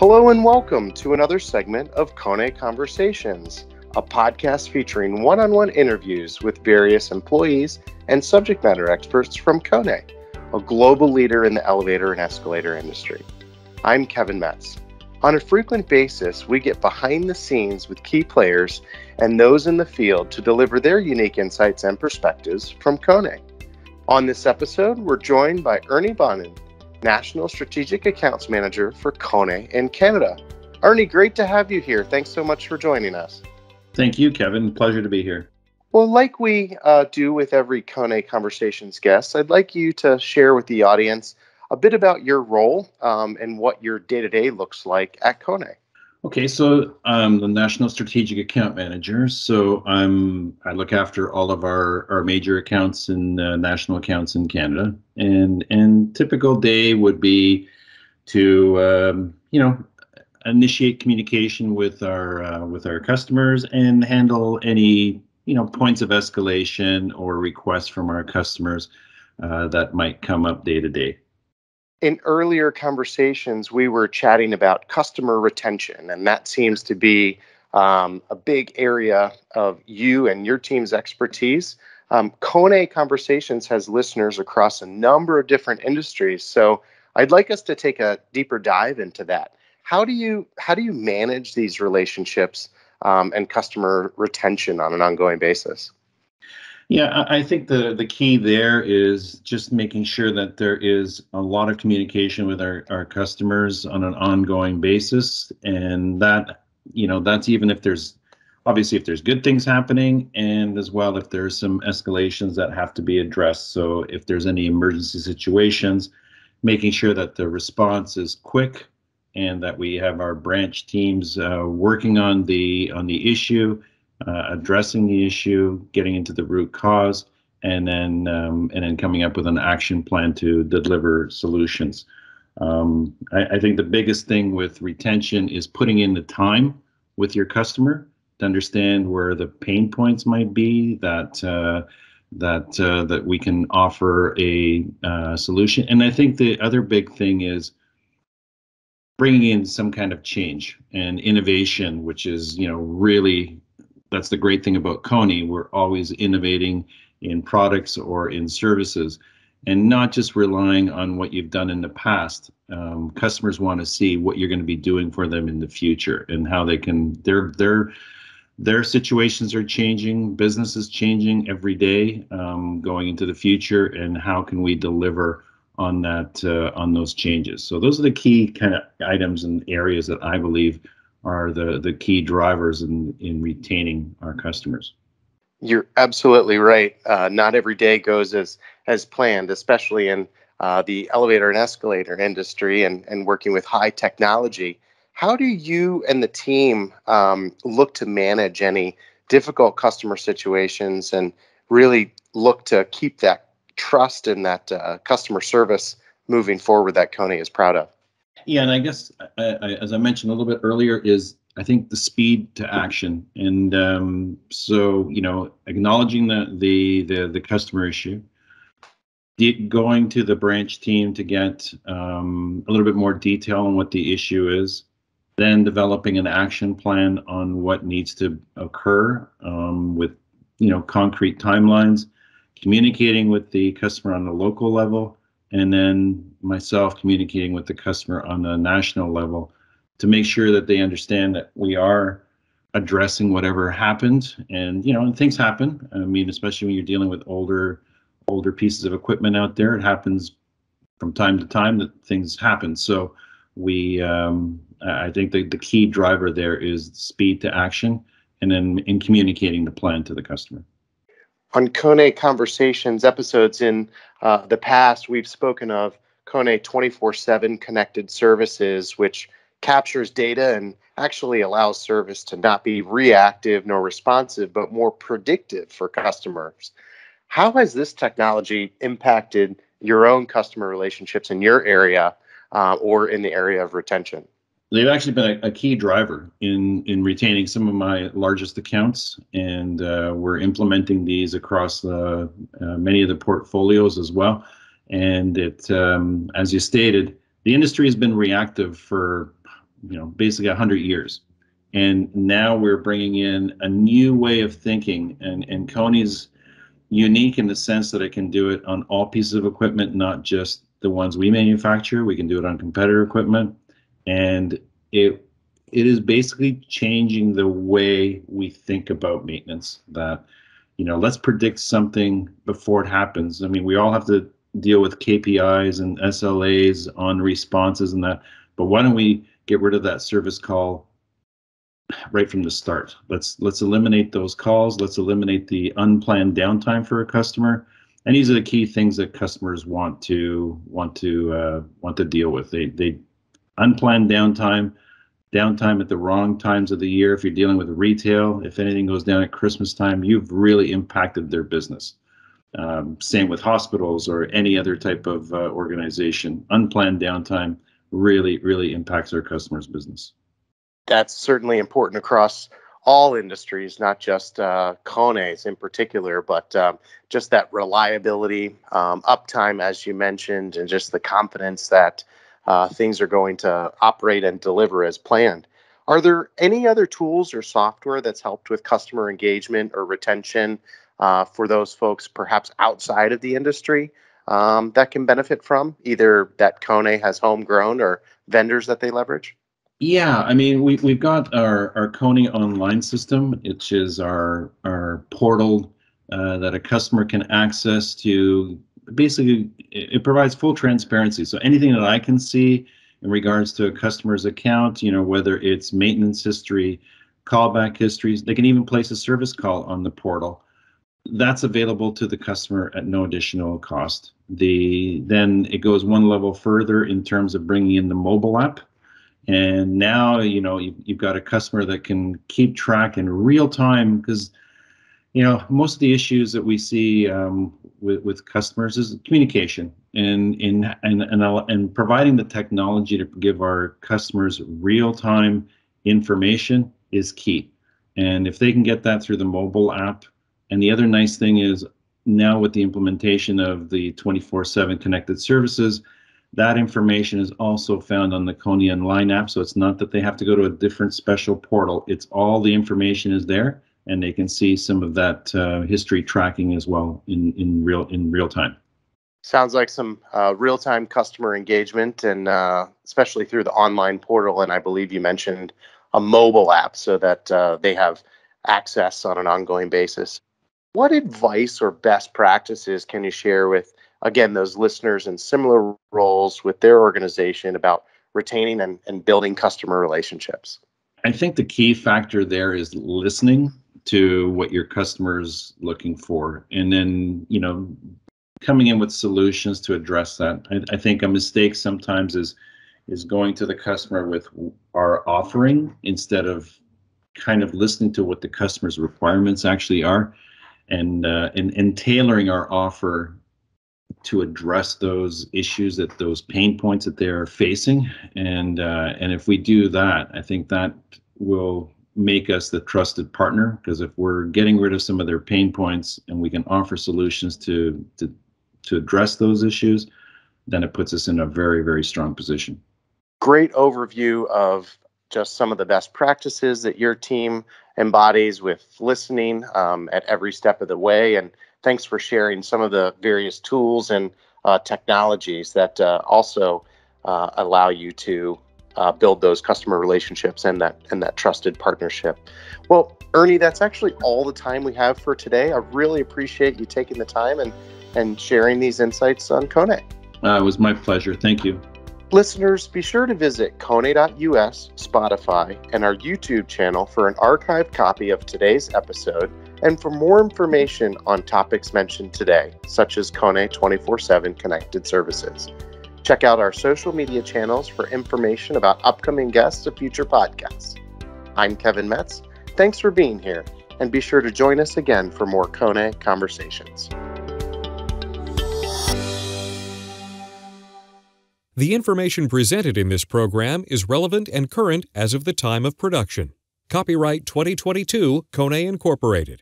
Hello and welcome to another segment of KONE Conversations, a podcast featuring one-on-one interviews with various employees and subject matter experts from KONE, a global leader in the elevator and escalator industry. I'm Kevin Metz. On a frequent basis, we get behind the scenes with key players and those in the field to deliver their unique insights and perspectives from KONE. On this episode, we're joined by Ernie Bonin, National Strategic Accounts Manager for KONE in Canada. Ernie, great to have you here. Thanks so much for joining us. Thank you, Kevin. Pleasure to be here. Well, like we do with every KONE Conversations guest, I'd like you to share with the audience a bit about your role and what your day-to-day looks like at KONE. Okay, so I'm the National Strategic Account Manager. So I look after all of our major accounts and national accounts in Canada. And typical day would be to initiate communication with our customers and handle any points of escalation or requests from our customers that might come up day to day. In earlier conversations, we were chatting about customer retention, and that seems to be a big area of you and your team's expertise. KONE Conversations has listeners across a number of different industries, so I'd like us to take a deeper dive into that. How do you manage these relationships and customer retention on an ongoing basis? Yeah, I think the key there is just making sure that there is a lot of communication with our customers on an ongoing basis. And that's even if there's good things happening, and as well if there's some escalations that have to be addressed. So if there's any emergency situations, making sure that the response is quick and that we have our branch teams working on the issue, addressing the issue, getting into the root cause, and then coming up with an action plan to deliver solutions. I think the biggest thing with retention is putting in the time with your customer to understand where the pain points might be that we can offer a solution. And I think the other big thing is bringing in some kind of change and innovation, which is really. That's the great thing about KONE. We're always innovating in products or in services and not just relying on what you've done in the past. Customers want to see what you're going to be doing for them in the future and how they can, their situations are changing, business is changing every day going into the future, and how can we deliver on that, on those changes. So those are the key kind of items and areas that I believe are the key drivers in retaining our customers. You're absolutely right. Not every day goes as planned, especially in the elevator and escalator industry and working with high technology. How do you and the team look to manage any difficult customer situations and really look to keep that trust and that customer service moving forward that KONE is proud of? Yeah, and I guess as I mentioned a little bit earlier, is I think the speed to action, and so acknowledging the customer issue, going to the branch team to get a little bit more detail on what the issue is, then developing an action plan on what needs to occur with concrete timelines, communicating with the customer on the local level, and then myself communicating with the customer on the national level to make sure that they understand that we are addressing whatever happened. And things happen. I mean, especially when you're dealing with older pieces of equipment out there, it happens from time to time that things happen. So I think the key driver there is speed to action, and then in communicating the plan to the customer. On KONE Conversations episodes in the past, we've spoken of KONE 24/7 connected services, which captures data and actually allows service to not be reactive nor responsive, but more predictive for customers. How has this technology impacted your own customer relationships in your area or in the area of retention? They've actually been a key driver in retaining some of my largest accounts, and we're implementing these across many of the portfolios as well. And it, as you stated, the industry has been reactive for basically 100 years. And now we're bringing in a new way of thinking, and KONE's unique in the sense that it can do it on all pieces of equipment, not just the ones we manufacture. We can do it on competitor equipment, and it is basically changing the way we think about maintenance. That, let's predict something before it happens. I mean, we all have to deal with KPIs and SLAs on responses and that, but why don't we get rid of that service call right from the start? Let's eliminate those calls. Let's eliminate the unplanned downtime for a customer. And these are the key things that customers want to deal with. They unplanned downtime at the wrong times of the year. If you're dealing with retail, if anything goes down at Christmas time, you've really impacted their business. Same with hospitals or any other type of organization. Unplanned downtime really, really impacts our customers' business. That's certainly important across all industries, not just KONE's in particular, but just that reliability, uptime, as you mentioned, and just the confidence that things are going to operate and deliver as planned. Are there any other tools or software that's helped with customer engagement or retention for those folks perhaps outside of the industry that can benefit from, either that KONE has homegrown or vendors that they leverage? Yeah, I mean, we've got our KONE online system, which is our portal that a customer can access to. Basically, it provides full transparency. So anything that I can see in regards to a customer's account, whether it's maintenance history, callback histories, they can even place a service call on the portal. That's available to the customer at no additional cost. Then it goes one level further in terms of bringing in the mobile app. And now, you've got a customer that can keep track in real time, because, most of the issues that we see with customers is communication, and providing the technology to give our customers real time information is key. And if they can get that through the mobile app, and the other nice thing is now with the implementation of the 24/7 connected services, that information is also found on the KONE Online app. So it's not that they have to go to a different special portal. It's all the information is there, and they can see some of that history tracking as well in real time. Sounds like some real-time customer engagement, and especially through the online portal. And I believe you mentioned a mobile app so that they have access on an ongoing basis. What advice or best practices can you share with, again, those listeners in similar roles with their organization about retaining and building customer relationships? I think the key factor there is listening to what your customer's looking for, and then, coming in with solutions to address that. I think a mistake sometimes is going to the customer with our offering instead of kind of listening to what the customer's requirements actually are, and tailoring our offer to address those issues, those pain points that they're facing. And if we do that, I think that will make us the trusted partner, because if we're getting rid of some of their pain points and we can offer solutions to address those issues, then it puts us in a very, very strong position. Great overview of just some of the best practices that your team embodies with listening at every step of the way. And thanks for sharing some of the various tools and technologies that also allow you to build those customer relationships and that trusted partnership. Well, Ernie, that's actually all the time we have for today. I really appreciate you taking the time and sharing these insights on KONE. It was my pleasure. Thank you. Listeners, be sure to visit kone.us, Spotify, and our YouTube channel for an archived copy of today's episode, and for more information on topics mentioned today, such as KONE 24/7 connected services. Check out our social media channels for information about upcoming guests of future podcasts. I'm Kevin Metz. Thanks for being here, and be sure to join us again for more KONE Conversations. The information presented in this program is relevant and current as of the time of production. Copyright 2022, KONE Incorporated.